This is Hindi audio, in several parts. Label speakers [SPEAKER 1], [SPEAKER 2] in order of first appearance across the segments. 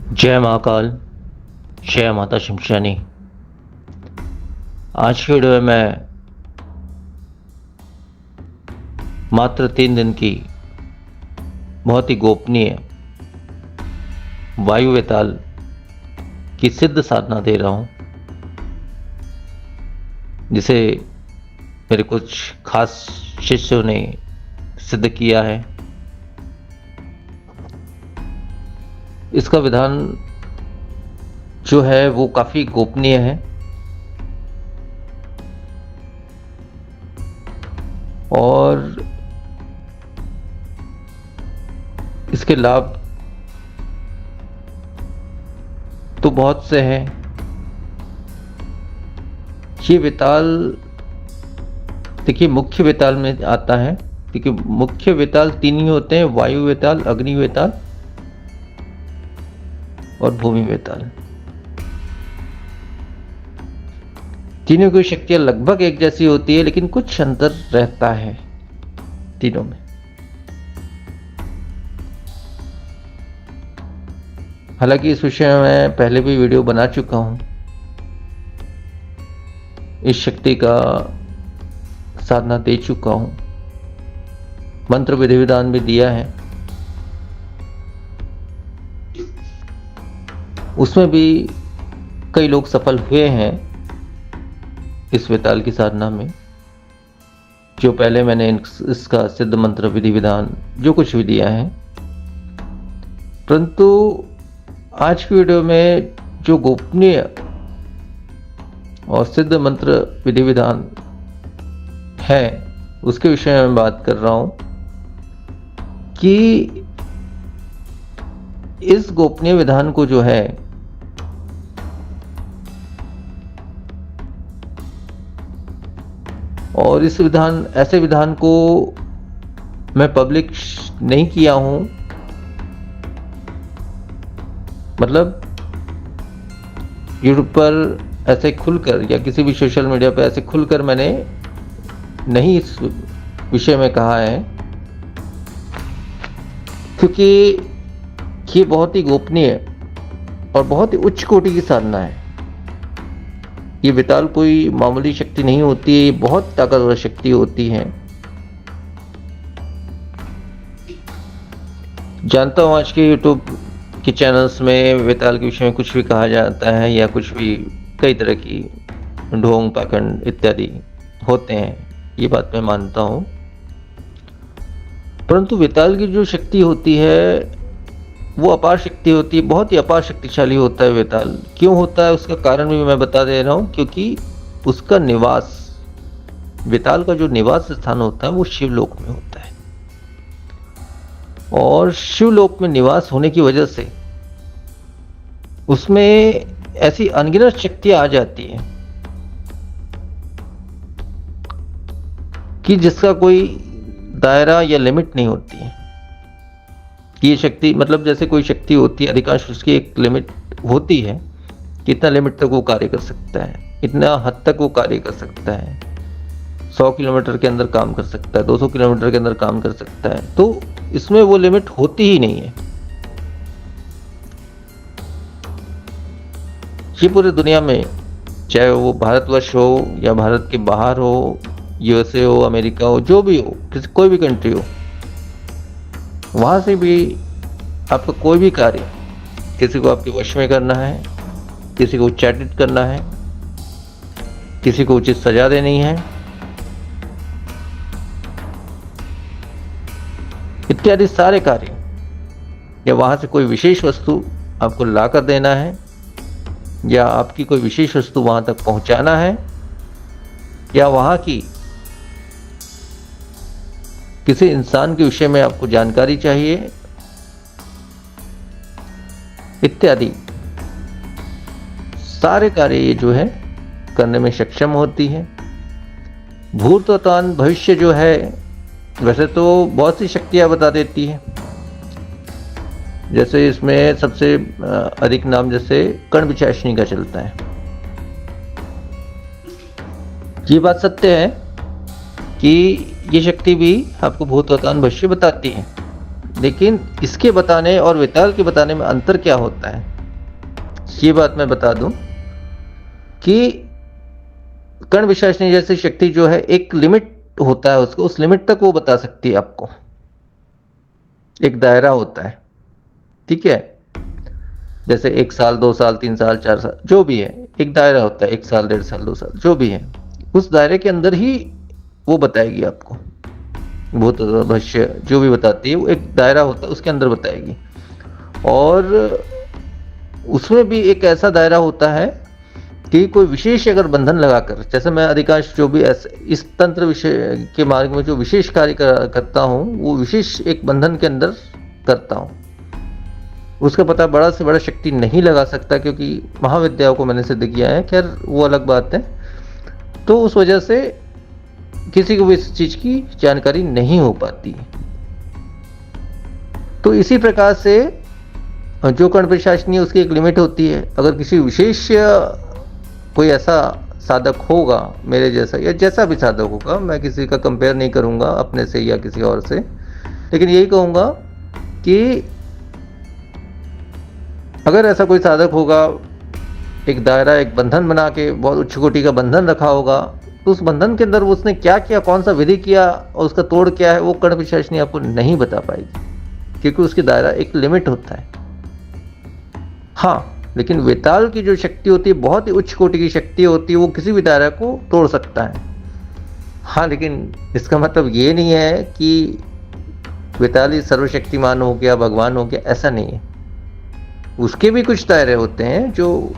[SPEAKER 1] जय महाकाल, जय माता शमशानी। आज की वीडियो में मैं मात्र 3 दिन की बहुत ही गोपनीय वायु वेताल की सिद्ध साधना दे रहा हूँ, जिसे मेरे कुछ खास शिष्यों ने सिद्ध किया है। इसका विधान जो है वो काफ़ी गोपनीय है और इसके लाभ तो बहुत से हैं। ये वेताल देखिए मुख्य वेताल में आता है। देखिए मुख्य वेताल 3 ही होते हैं, वायु वेताल, अग्नि वेताल और भूमि वेताल। तीनों की शक्तियां लगभग एक जैसी होती है, लेकिन कुछ अंतर रहता है तीनों में। हालांकि इस विषय में मैं पहले भी वीडियो बना चुका हूं। इस शक्ति का साधना दे चुका हूं, मंत्र विधि विधान भी दिया है। उसमें भी कई लोग सफल हुए हैं इस वेताल की साधना में। जो पहले मैंने इसका सिद्ध मंत्र विधि विधान जो कुछ भी दिया है, परंतु आज की वीडियो में जो गोपनीय और सिद्ध मंत्र विधि विधान है उसके विषय में बात कर रहा हूं कि इस गोपनीय विधान को जो है और इस ऐसे विधान को मैं पब्लिक नहीं किया हूं, मतलब यूट्यूब पर ऐसे खुलकर या किसी भी सोशल मीडिया पर ऐसे खुलकर मैंने नहीं इस विषय में कहा है, क्योंकि ये बहुत ही गोपनीय और बहुत ही उच्च कोटि की साधना है। ये वेताल कोई मामूली शक्ति नहीं होती है, ये बहुत ताकतवर शक्ति होती है। जानता हूं आज के यूट्यूब के चैनल्स में वेताल के विषय में कुछ भी कहा जाता है या कुछ भी कई तरह की ढोंग पाखंड इत्यादि होते हैं, ये बात मैं मानता हूं। परंतु वेताल की जो शक्ति होती है वो अपार शक्ति होती है, बहुत ही अपार शक्तिशाली होता है वेताल। क्यों होता है उसका कारण भी मैं बता दे रहा हूं, क्योंकि उसका निवास, वेताल का जो निवास स्थान होता है वो शिवलोक में होता है। और शिवलोक में निवास होने की वजह से उसमें ऐसी अनगिनत शक्तियां आ जाती हैं कि जिसका कोई दायरा या लिमिट नहीं होती है। ये शक्ति मतलब जैसे कोई शक्ति होती है, अधिकांश उसकी एक लिमिट होती है कि इतना लिमिट तक वो कार्य कर सकता है, इतना हद तक वो कार्य कर सकता है, 100 किलोमीटर के अंदर काम कर सकता है, 200 किलोमीटर के अंदर काम कर सकता है। तो इसमें वो लिमिट होती ही नहीं है। ये पूरी दुनिया में, चाहे वो भारतवर्ष हो या भारत के बाहर हो, यूएसए हो, अमेरिका हो, जो भी हो, कोई भी कंट्री हो, वहां से भी आपका कोई भी कार्य, किसी को आपके वश में करना है, किसी को उच्चाटित करना है, किसी को उचित सजा देनी है, इत्यादि सारे कार्य, या वहां से कोई विशेष वस्तु आपको लाकर देना है, या आपकी कोई विशेष वस्तु वहां तक पहुंचाना है, या वहां की किसी इंसान के विषय में आपको जानकारी चाहिए, इत्यादि सारे कार्य ये जो है करने में सक्षम होती है। भूत वर्तमान भविष्य जो है वैसे तो बहुत सी शक्तियां बता देती है। जैसे इसमें सबसे अधिक नाम जैसे कर्ण विचारिणी का चलता है। ये बात सत्य है कि ये शक्ति भी आपको भूत वर्तमान भविष्य बताती है, लेकिन इसके बताने और वेताल के बताने में अंतर क्या होता है? ये बात मैं बता दूं कि कण विश्लेषणी जैसी शक्ति जो है एक लिमिट होता है उसको, उस लिमिट तक वो बता सकती है आपको। एक दायरा होता है, ठीक है, जैसे 1 साल 2 साल 3 साल 4 साल जो भी है, एक दायरा होता है, 1 साल 1.5 साल 2 साल जो भी है, उस दायरे के अंदर ही वो बताएगी आपको। भूत भविष्य जो भी बताती है वो एक दायरा होता है, उसके अंदर बताएगी। और उसमें भी एक ऐसा दायरा होता है कि कोई विशेष अगर बंधन लगाकर, जैसे मैं अधिकांश जो भी इस तंत्र विषय के मार्ग में जो विशेष कार्य करता हूँ वो विशेष एक बंधन के अंदर करता हूँ। उसका पता बड़ा से बड़ा शक्ति नहीं लगा सकता, क्योंकि महाविद्याओं को मैंने सिद्ध किया है, खैर वो अलग बात है। तो उस वजह से किसी को भी इस चीज की जानकारी नहीं हो पाती। तो इसी प्रकार से जो कण पिशाचनी है उसकी एक लिमिट होती है। अगर किसी विशेष कोई ऐसा साधक होगा मेरे जैसा या जैसा भी साधक होगा, मैं किसी का कंपेयर नहीं करूंगा अपने से या किसी और से, लेकिन यही कहूंगा कि अगर ऐसा कोई साधक होगा, एक दायरा एक बंधन बना के बहुत उच्च कोटि का बंधन रखा होगा, तो उस बंधन के अंदर उसने क्या किया, कौन सा विधि किया और उसका तोड़ क्या है, वो कण पिशाचनी आपको नहीं बता पाएगी, क्योंकि उसकी दायरा एक लिमिट होता है। हाँ, लेकिन वेताल की जो शक्ति होती है बहुत ही उच्च कोटि की शक्ति होती है, वो किसी भी दायरा को तोड़ सकता है। हाँ, लेकिन इसका मतलब ये नहीं है कि वेताल ही सर्वशक्तिमान हो गया, भगवान हो गया, ऐसा नहीं है। उसके भी कुछ दायरे होते हैं जो,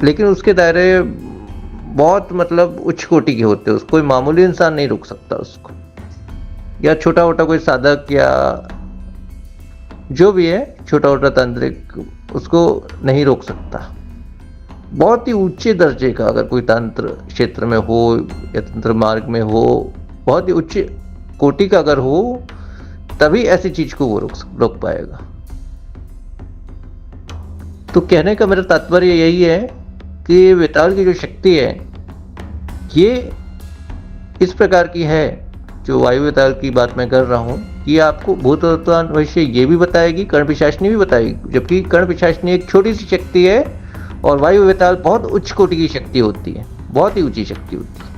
[SPEAKER 1] लेकिन उसके दायरे बहुत मतलब उच्च कोटि के होते हैं, उसको कोई मामूली इंसान नहीं रोक सकता उसको, या छोटा मोटा कोई साधक या जो भी है छोटा मोटा तांत्रिक उसको नहीं रोक सकता। बहुत ही ऊंचे दर्जे का अगर कोई तंत्र क्षेत्र में हो या तंत्र मार्ग में हो, बहुत ही उच्च कोटि का अगर हो, तभी ऐसी चीज को वो रोक पाएगा। तो कहने का मेरा तात्पर्य यही है कि वेताल की जो शक्ति है ये इस प्रकार की है, जो वायु वेताल की बात मैं कर रहा हूँ, ये आपको भूत वर्तमान भविष्य ये भी बताएगी, कण पिशाचनी भी बताएगी। जबकि कण पिशाचनी एक छोटी सी शक्ति है और वायु वेताल बहुत उच्च कोटि की शक्ति होती है, बहुत ही ऊंची शक्ति होती है।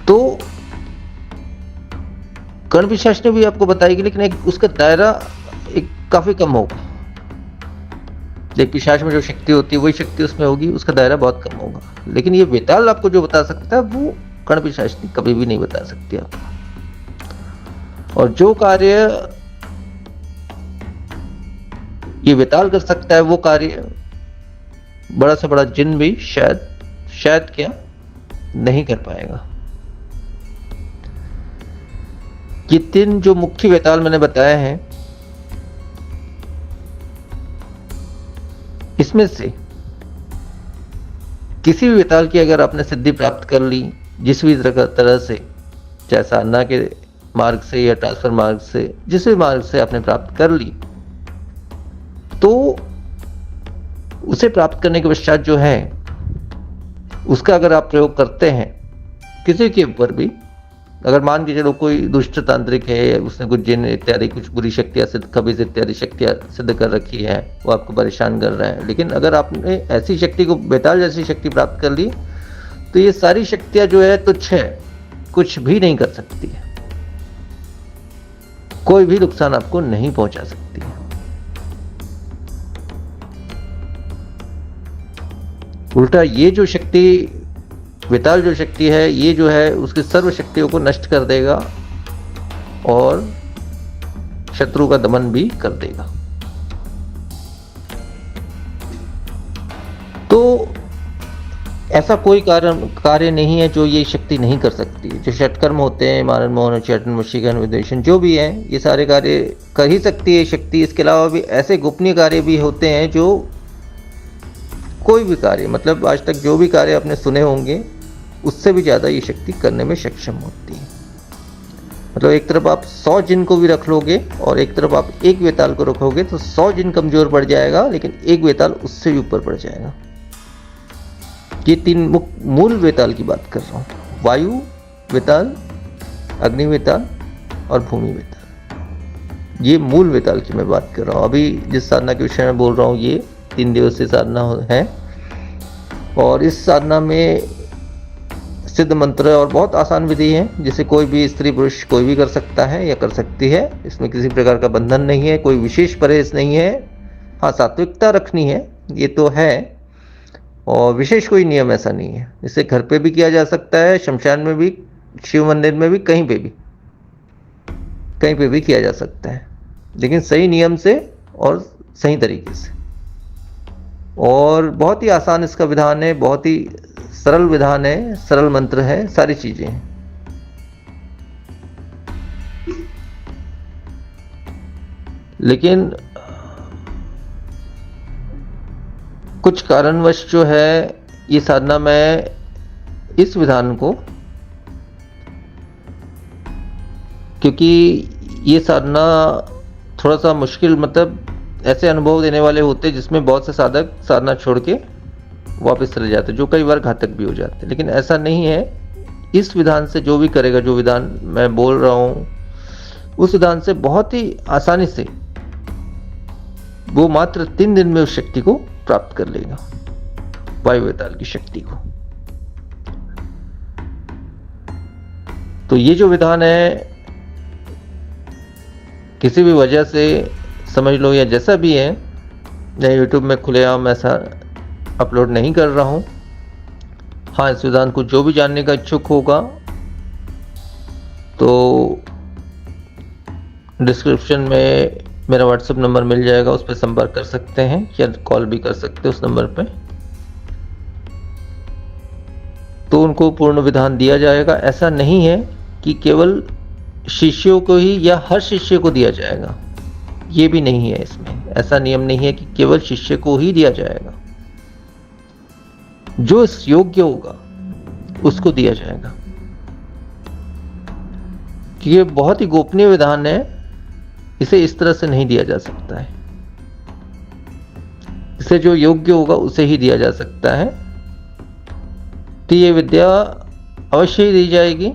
[SPEAKER 1] तो कण पिशाचनी भी आपको बताएगी, लेकिन एक उसका दायरा एक काफी कम होगा। एक पिशाच में जो शक्ति होती है वही शक्ति उसमें होगी, उसका दायरा बहुत कम होगा। लेकिन ये वेताल आपको जो बता सकता है वो कण पिशाचनी कभी भी नहीं बता सकती आपको। और जो कार्य ये वेताल कर सकता है वो कार्य बड़ा से बड़ा जिन भी शायद क्या नहीं कर पाएगा। ये 3 जो मुख्य वेताल मैंने बताए हैं, इसमें से किसी भी वेताल की अगर आपने सिद्धि प्राप्त कर ली, जिस भी तरह से, चाहे साधना के मार्ग से या ट्रांसफर मार्ग से, जिस भी मार्ग से आपने प्राप्त कर ली, तो उसे प्राप्त करने के पश्चात जो है उसका अगर आप प्रयोग करते हैं किसी के ऊपर भी, अगर मान के चलो कोई दुष्ट तांत्रिक है, उसने कुछ जिन इत्यादि कुछ बुरी शक्तियां सिद्ध, खबीज इत्यादि शक्तियां सिद्ध कर रखी है, वो आपको परेशान कर रहा है, लेकिन अगर आपने ऐसी शक्ति को, वेताल जैसी शक्ति प्राप्त कर ली, तो ये सारी शक्तियां जो है तुच्छ है, कुछ भी नहीं कर सकती है, कोई भी नुकसान आपको नहीं पहुंचा सकती है। उल्टा ये जो शक्ति, वेताल जो शक्ति है, ये जो है उसकी सर्व शक्तियों को नष्ट कर देगा और शत्रु का दमन भी कर देगा। तो ऐसा कोई कार्य नहीं है जो ये शक्ति नहीं कर सकती। जो षटकर्म होते हैं, मारण मोहन उच्चाटन वशीकरण विदेशन जो भी है, ये सारे कार्य कर ही सकती है शक्ति। इसके अलावा भी ऐसे गोपनीय कार्य भी होते हैं जो कोई भी कार्य, मतलब आज तक जो भी कार्य आपने सुने होंगे उससे भी ज़्यादा ये शक्ति करने में सक्षम होती है। मतलब एक तरफ आप 100 जिन को भी रख लोगे और एक तरफ आप एक वेताल को रखोगे तो 100 जिन कमजोर पड़ जाएगा, लेकिन एक वेताल उससे भी ऊपर पड़ जाएगा। ये 3 मूल वेताल की बात कर रहा हूँ, वायु वेताल, अग्नि वेताल और भूमि वेताल। ये मूल वेताल की मैं बात कर रहा हूँ। अभी जिस साधना के विषय में बोल रहा हूँ ये 3 दिवसीय साधना है, और इस साधना में सिद्ध मंत्र और बहुत आसान विधि है, जिसे कोई भी स्त्री पुरुष कोई भी कर सकता है या कर सकती है। इसमें किसी प्रकार का बंधन नहीं है, कोई विशेष परहेज नहीं है। हाँ, सात्विकता रखनी है, ये तो है, और विशेष कोई नियम ऐसा नहीं है। इसे घर पे भी किया जा सकता है, शमशान में भी, शिव मंदिर में भी, कहीं पे भी किया जा सकता है, लेकिन सही नियम से और सही तरीके से। और बहुत ही आसान इसका विधान है, बहुत ही सरल विधान है, सरल मंत्र है, सारी चीजें हैं। लेकिन कुछ कारणवश जो है ये साधना में इस विधान को, क्योंकि ये साधना थोड़ा सा मुश्किल, मतलब ऐसे अनुभव देने वाले होते हैं जिसमें बहुत से साधक साधना छोड़ के वापस चले जाते, जो कई बार घातक भी हो जाते, लेकिन ऐसा नहीं है। इस विधान से जो भी करेगा, जो विधान मैं बोल रहा हूँ, उस विधान से बहुत ही आसानी से वो मात्र 3 दिन में उस शक्ति को प्राप्त कर लेगा, वायु वेताल की शक्ति को। तो ये जो विधान है, किसी भी वजह से समझ लो या जैसा भी है, मैं यूट्यूब में खुलेआम ऐसा अपलोड नहीं कर रहा हूँ। हाँ, इस विधान को जो भी जानने का इच्छुक होगा तो डिस्क्रिप्शन में मेरा व्हाट्सएप नंबर मिल जाएगा, उस पर संपर्क कर सकते हैं या कॉल भी कर सकते हैं उस नंबर पे। तो उनको पूर्ण विधान दिया जाएगा। ऐसा नहीं है कि केवल शिष्यों को ही या हर शिष्य को दिया जाएगा, ये भी नहीं है। इसमें ऐसा नियम नहीं है कि केवल शिष्य को ही दिया जाएगा, जो इस योग्य होगा उसको दिया जाएगा। ये बहुत ही गोपनीय विधान है, इसे इस तरह से नहीं दिया जा सकता है। इसे जो योग्य होगा उसे ही दिया जा सकता है। तो ये विद्या अवश्य ही दी जाएगी,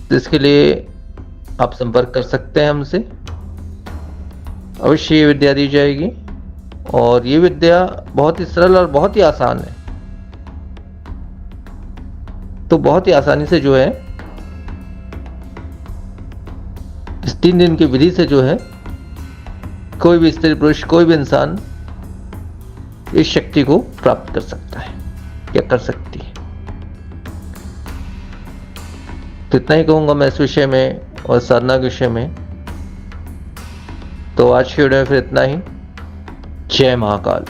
[SPEAKER 1] तो इसके लिए आप संपर्क कर सकते हैं हमसे। अवश्य ये विद्या दी जाएगी, और ये विद्या बहुत ही सरल और बहुत ही आसान है। तो बहुत ही आसानी से जो है, इस 3 दिन की विधि से जो है, कोई भी स्त्री पुरुष, कोई भी इंसान इस शक्ति को प्राप्त कर सकता है या कर सकती है। तो इतना ही कहूंगा मैं इस विषय में और साधना के विषय में। तो आज की वीडियो में फिर इतना ही। जय महाकाल।